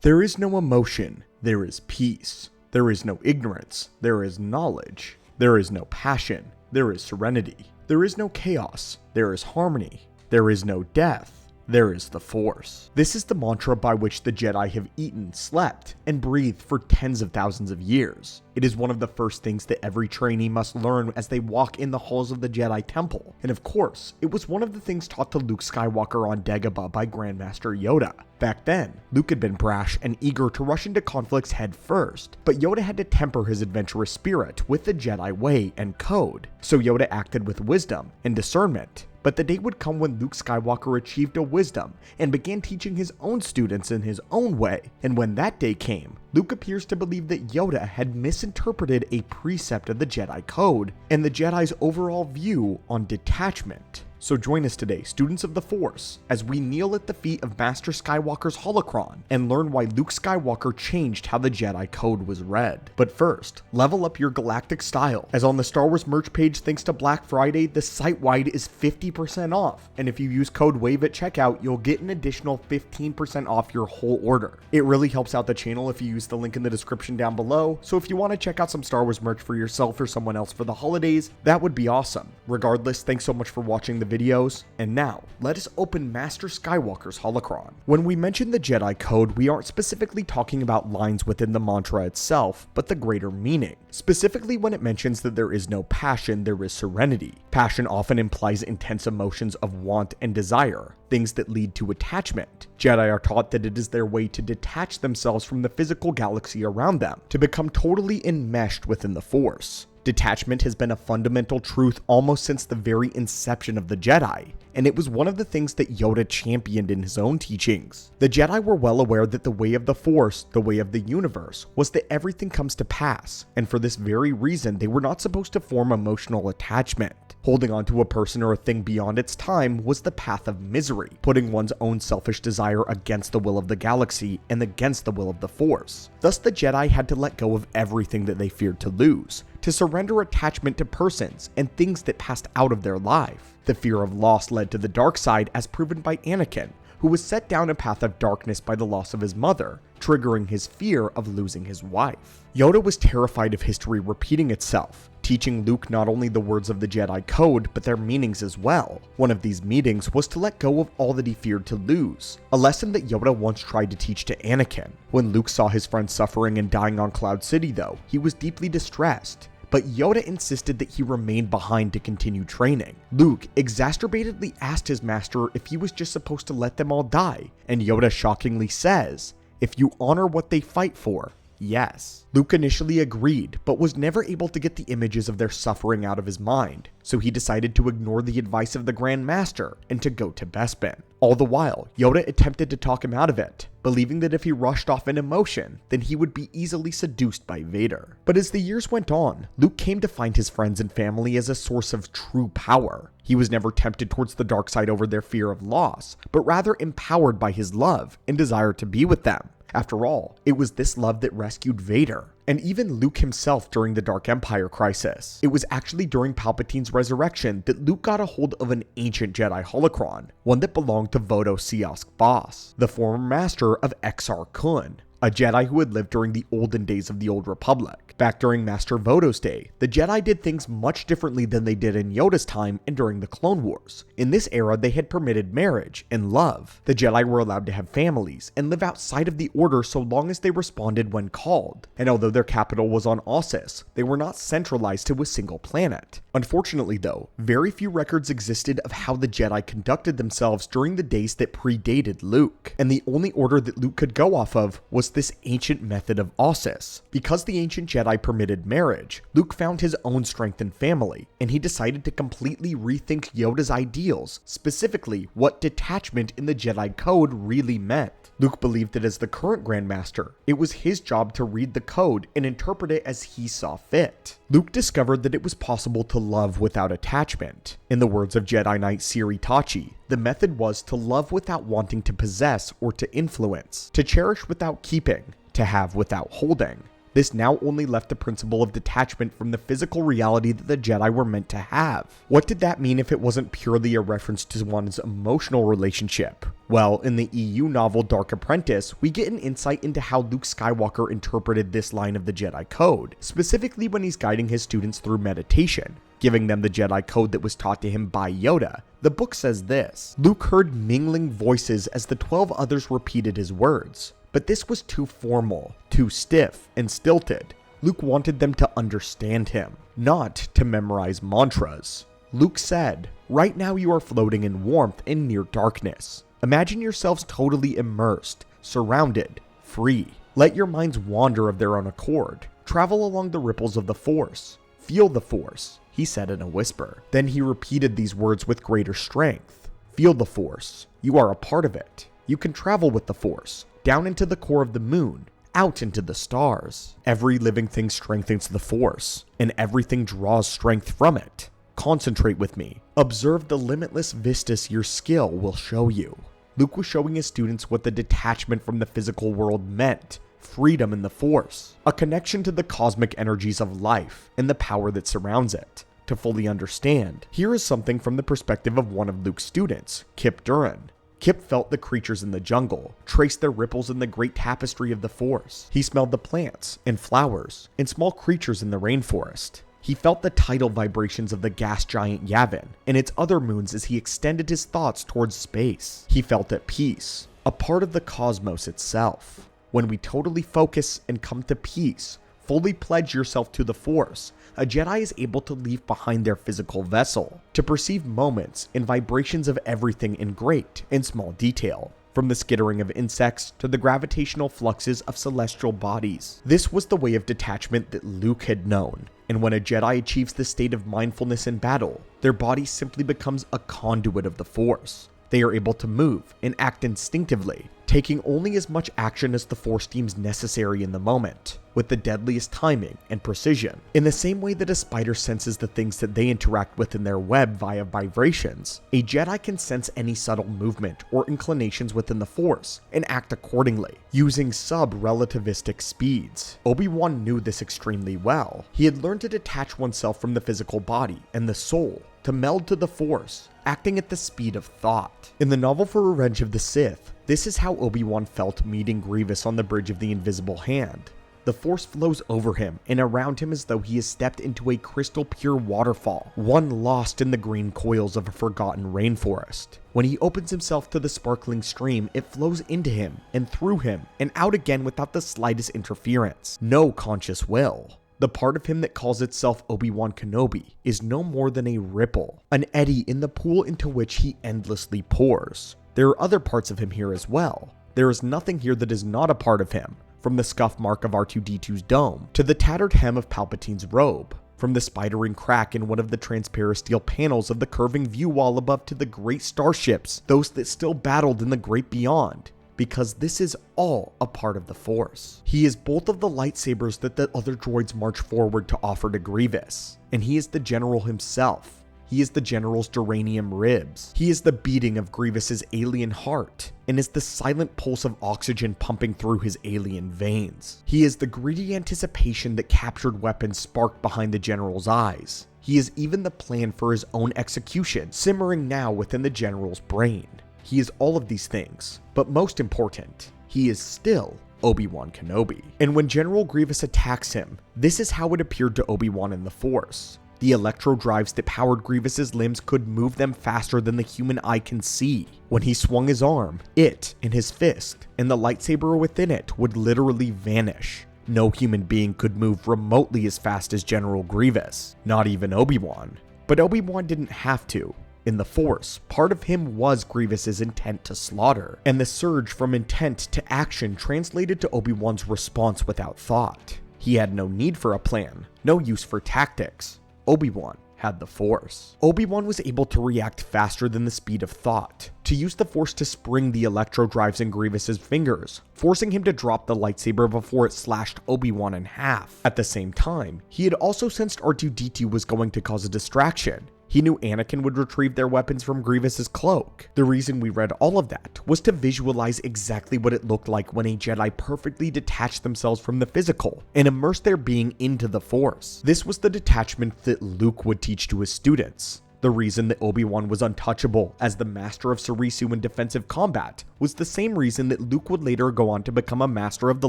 There is no emotion, there is peace. There is no ignorance, there is knowledge. There is no passion, there is serenity. There is no chaos, there is harmony. There is no death, there is the Force. This is the mantra by which the Jedi have eaten, slept, and breathed for tens of thousands of years. It is one of the first things that every trainee must learn as they walk in the halls of the Jedi Temple. And of course, it was one of the things taught to Luke Skywalker on Dagobah by Grandmaster Yoda. Back then, Luke had been brash and eager to rush into conflicts head first, but Yoda had to temper his adventurous spirit with the Jedi way and code. So Yoda acted with wisdom and discernment. But the day would come when Luke Skywalker achieved a wisdom and began teaching his own students in his own way. And when that day came, Luke appears to believe that Yoda had misinterpreted a precept of the Jedi Code and the Jedi's overall view on detachment. So join us today, students of the Force, as we kneel at the feet of Master Skywalker's holocron and learn why Luke Skywalker changed how the Jedi Code was read. But first, level up your galactic style, as on the Star Wars merch page thanks to Black Friday, the site-wide is 50% off, and if you use code WAVE at checkout, you'll get an additional 15% off your whole order. It really helps out the channel if you use the link in the description down below, so if you want to check out some Star Wars merch for yourself or someone else for the holidays, that would be awesome. Regardless, thanks so much for watching the videos, and now, let us open Master Skywalker's holocron. When we mention the Jedi Code, we aren't specifically talking about lines within the mantra itself, but the greater meaning. Specifically when it mentions that there is no passion, there is serenity. Passion often implies intense emotions of want and desire, things that lead to attachment. Jedi are taught that it is their way to detach themselves from the physical galaxy around them, to become totally enmeshed within the Force. Detachment has been a fundamental truth almost since the very inception of the Jedi, and it was one of the things that Yoda championed in his own teachings. The Jedi were well aware that the way of the Force, the way of the universe, was that everything comes to pass, and for this very reason they were not supposed to form emotional attachment. Holding on to a person or a thing beyond its time was the path of misery, putting one's own selfish desire against the will of the galaxy and against the will of the Force. Thus the Jedi had to let go of everything that they feared to lose, to surrender attachment to persons and things that passed out of their life. The fear of loss led to the dark side as proven by Anakin, who was set down a path of darkness by the loss of his mother, triggering his fear of losing his wife. Yoda was terrified of history repeating itself, teaching Luke not only the words of the Jedi Code, but their meanings as well. One of these meanings was to let go of all that he feared to lose, a lesson that Yoda once tried to teach to Anakin. When Luke saw his friend suffering and dying on Cloud City though, he was deeply distressed. But Yoda insisted that he remain behind to continue training. Luke exacerbatedly asked his master if he was just supposed to let them all die, and Yoda shockingly says, "If you honor what they fight for, yes." Luke initially agreed, but was never able to get the images of their suffering out of his mind, so he decided to ignore the advice of the Grand Master and to go to Bespin. All the while, Yoda attempted to talk him out of it, believing that if he rushed off in emotion, then he would be easily seduced by Vader. But as the years went on, Luke came to find his friends and family as a source of true power. He was never tempted towards the dark side over their fear of loss, but rather empowered by his love and desire to be with them. After all, it was this love that rescued Vader, and even Luke himself during the Dark Empire crisis. It was actually during Palpatine's resurrection that Luke got a hold of an ancient Jedi holocron, one that belonged to Vodo Siosk Boss, the former master of Exar Kun, a Jedi who had lived during the olden days of the Old Republic. Back during Master Vodo's day, the Jedi did things much differently than they did in Yoda's time and during the Clone Wars. In this era, they had permitted marriage and love. The Jedi were allowed to have families and live outside of the Order so long as they responded when called. And although their capital was on Ossus, they were not centralized to a single planet. Unfortunately though, very few records existed of how the Jedi conducted themselves during the days that predated Luke, and the only order that Luke could go off of was this ancient method of Ossus. Because the ancient Jedi permitted marriage, Luke found his own strength in family, and he decided to completely rethink Yoda's ideals, specifically what detachment in the Jedi Code really meant. Luke believed that as the current Grand Master, it was his job to read the code and interpret it as he saw fit. Luke discovered that it was possible to love without attachment. In the words of Jedi Knight Siri Tachi, the method was to love without wanting to possess or to influence, to cherish without keeping, to have without holding. This now only left the principle of detachment from the physical reality that the Jedi were meant to have. What did that mean if it wasn't purely a reference to one's emotional relationship? Well, in the EU novel Dark Apprentice, we get an insight into how Luke Skywalker interpreted this line of the Jedi Code, specifically when he's guiding his students through meditation, giving them the Jedi Code that was taught to him by Yoda. The book says this: Luke heard mingling voices as the 12 others repeated his words. But this was too formal, too stiff, and stilted. Luke wanted them to understand him, not to memorize mantras. Luke said, "Right now you are floating in warmth in near darkness. Imagine yourselves totally immersed, surrounded, free. Let your minds wander of their own accord. Travel along the ripples of the Force. Feel the Force," he said in a whisper. Then he repeated these words with greater strength. "Feel the Force. You are a part of it. You can travel with the Force, down into the core of the moon, out into the stars. Every living thing strengthens the Force, and everything draws strength from it. Concentrate with me. Observe the limitless vistas your skill will show you." Luke was showing his students what the detachment from the physical world meant: freedom in the Force, a connection to the cosmic energies of life and the power that surrounds it. To fully understand, here is something from the perspective of one of Luke's students, Kip Duran. Kip felt the creatures in the jungle, traced their ripples in the great tapestry of the Force. He smelled the plants and flowers and small creatures in the rainforest. He felt the tidal vibrations of the gas giant Yavin and its other moons as he extended his thoughts towards space. He felt at peace, a part of the cosmos itself. When we totally focus and come to peace, fully pledge yourself to the Force, a Jedi is able to leave behind their physical vessel, to perceive moments and vibrations of everything in great and small detail, from the skittering of insects to the gravitational fluxes of celestial bodies. This was the way of detachment that Luke had known, and when a Jedi achieves this state of mindfulness in battle, their body simply becomes a conduit of the Force. They are able to move and act instinctively, taking only as much action as the Force deems necessary in the moment, with the deadliest timing and precision. In the same way that a spider senses the things that they interact with in their web via vibrations, a Jedi can sense any subtle movement or inclinations within the Force and act accordingly, using sub-relativistic speeds. Obi-Wan knew this extremely well. He had learned to detach oneself from the physical body and the soul, to meld to the Force, acting at the speed of thought. In the novel for Revenge of the Sith, this is how Obi-Wan felt meeting Grievous on the bridge of the Invisible Hand. The Force flows over him and around him as though he has stepped into a crystal pure waterfall, one lost in the green coils of a forgotten rainforest. When he opens himself to the sparkling stream, it flows into him and through him and out again without the slightest interference. No conscious will. The part of him that calls itself Obi-Wan Kenobi is no more than a ripple, an eddy in the pool into which he endlessly pours. There are other parts of him here as well. There is nothing here that is not a part of him, from the scuff mark of R2-D2's dome, to the tattered hem of Palpatine's robe, from the spidering crack in one of the transparisteel panels of the curving view wall above to the great starships, those that still battled in the great beyond. Because this is all a part of the Force. He is both of the lightsabers that the other droids march forward to offer to Grievous, and he is the General himself. He is the General's geranium ribs. He is the beating of Grievous's alien heart, and is the silent pulse of oxygen pumping through his alien veins. He is the greedy anticipation that captured weapons sparked behind the General's eyes. He is even the plan for his own execution, simmering now within the General's brain. He is all of these things, but most important, he is still Obi-Wan Kenobi. And when General Grievous attacks him, this is how it appeared to Obi-Wan in the Force. The electro drives that powered Grievous's limbs could move them faster than the human eye can see. When he swung his arm, it and his fist and the lightsaber within it would literally vanish. No human being could move remotely as fast as General Grievous, not even Obi-Wan. But Obi-Wan didn't have to. In the Force, part of him was Grievous's intent to slaughter, and the surge from intent to action translated to Obi-Wan's response without thought. He had no need for a plan, no use for tactics. Obi-Wan had the Force. Obi-Wan was able to react faster than the speed of thought, to use the Force to spring the electro drives in Grievous's fingers, forcing him to drop the lightsaber before it slashed Obi-Wan in half. At the same time, he had also sensed R2-D2 was going to cause a distraction. He knew Anakin would retrieve their weapons from Grievous's cloak. The reason we read all of that was to visualize exactly what it looked like when a Jedi perfectly detached themselves from the physical and immersed their being into the Force. This was the detachment that Luke would teach to his students. The reason that Obi-Wan was untouchable as the master of Sarisu in defensive combat was the same reason that Luke would later go on to become a master of the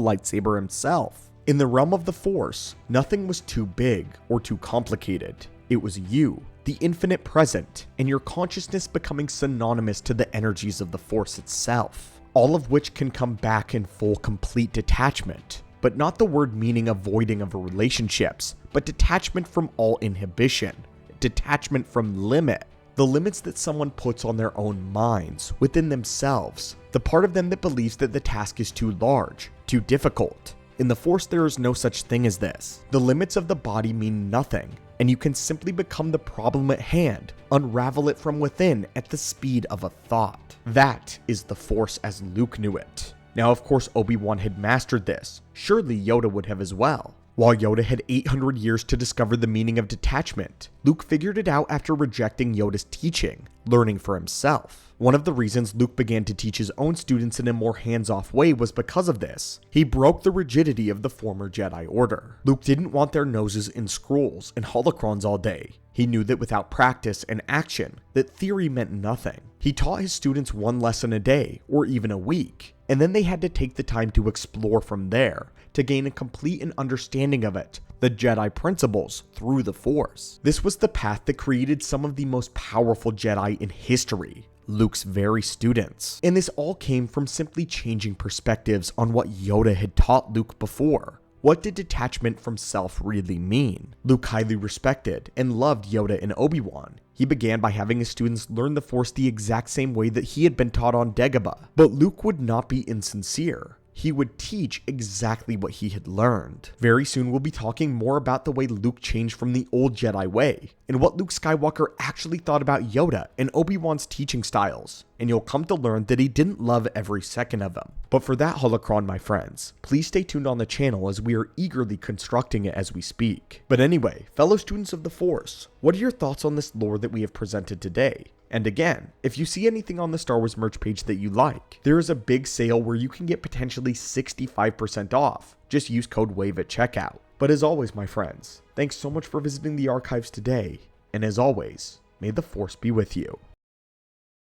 lightsaber himself. In the realm of the Force, nothing was too big or too complicated. It was you, the infinite present, and your consciousness becoming synonymous to the energies of the Force itself, all of which can come back in full complete detachment. But not the word meaning avoiding of relationships, but detachment from all inhibition. Detachment from limit. The limits that someone puts on their own minds, within themselves. The part of them that believes that the task is too large, too difficult. In the Force, there is no such thing as this. The limits of the body mean nothing, and you can simply become the problem at hand, unravel it from within at the speed of a thought. That is the Force as Luke knew it. Now, of course, Obi-Wan had mastered this. Surely Yoda would have as well. While Yoda had 800 years to discover the meaning of detachment, Luke figured it out after rejecting Yoda's teaching, learning for himself. One of the reasons Luke began to teach his own students in a more hands-off way was because of this. He broke the rigidity of the former Jedi Order. Luke didn't want their noses in scrolls and holocrons all day. He knew that without practice and action, that theory meant nothing. He taught his students one lesson a day, or even a week, and then they had to take the time to explore from there, to gain a complete understanding of it, the Jedi principles, through the Force. This was the path that created some of the most powerful Jedi in history, Luke's very students. And this all came from simply changing perspectives on what Yoda had taught Luke before. What did detachment from self really mean? Luke highly respected and loved Yoda and Obi-Wan. He began by having his students learn the Force the exact same way that he had been taught on Dagobah. But Luke would not be insincere. He would teach exactly what he had learned. Very soon we'll be talking more about the way Luke changed from the old Jedi way, and what Luke Skywalker actually thought about Yoda and Obi-Wan's teaching styles, and you'll come to learn that he didn't love every second of them. But for that holocron, my friends, please stay tuned on the channel as we are eagerly constructing it as we speak. But anyway, fellow students of the Force, what are your thoughts on this lore that we have presented today? And again, if you see anything on the Star Wars merch page that you like, there is a big sale where you can get potentially 65% off. Just use code WAVE at checkout. But as always, my friends, thanks so much for visiting the archives today, and as always, may the Force be with you.